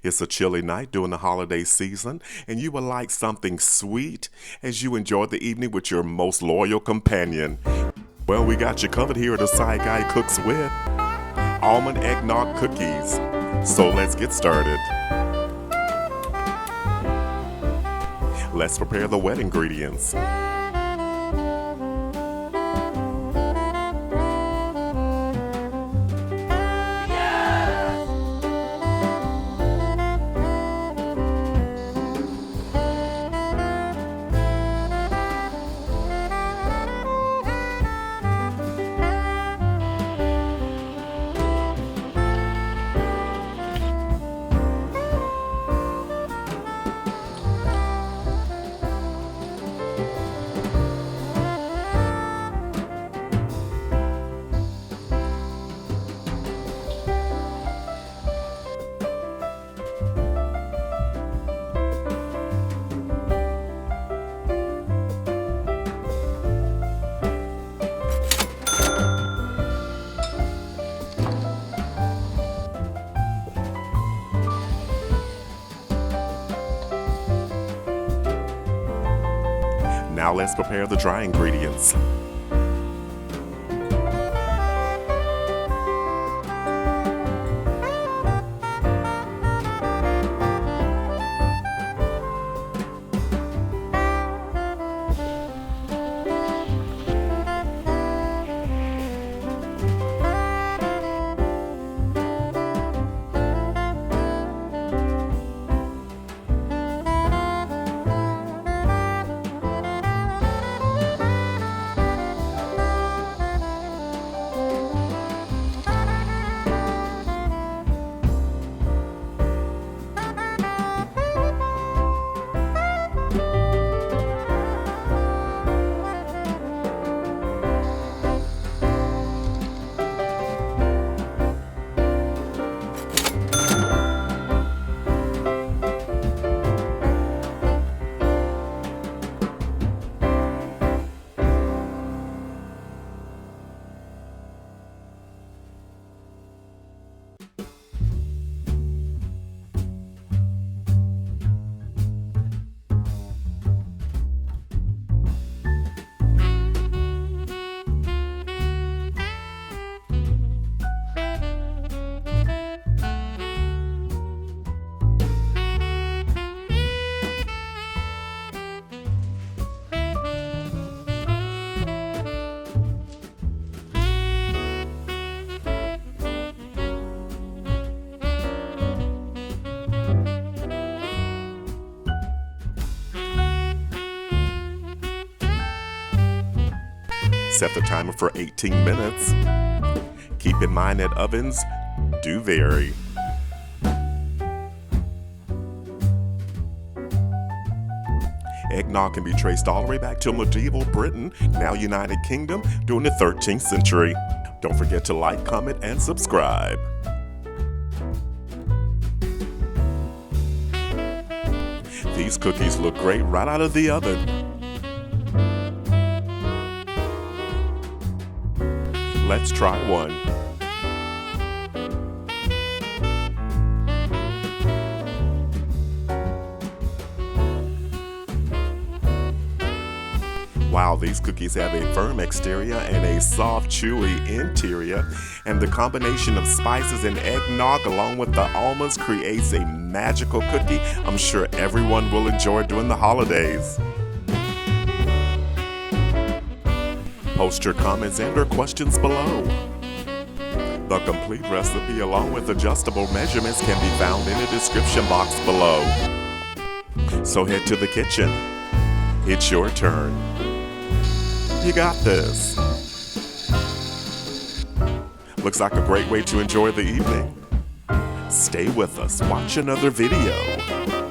It's a chilly night during the holiday season, and you would like something sweet as you enjoy the evening with your most loyal companion. Well, we got you covered here at the Side Guy Cooks with Almond Eggnog Cookies. So let's get started. Let's prepare the wet ingredients. Now let's prepare the dry ingredients. Set the timer for 18 minutes. Keep in mind that ovens do vary. Eggnog can be traced all the way back to medieval Britain, now United Kingdom, during the 13th century. Don't forget to like, comment, and subscribe. These cookies look great right out of the oven. Let's try one. Wow, these cookies have a firm exterior and a soft, chewy interior, and the combination of spices and eggnog along with the almonds creates a magical cookie I'm sure everyone will enjoy during the holidays. Post your comments and or questions below. The complete recipe along with adjustable measurements can be found in the description box below. So head to the kitchen. It's your turn. You got this. Looks like a great way to enjoy the evening. Stay with us. Watch another video.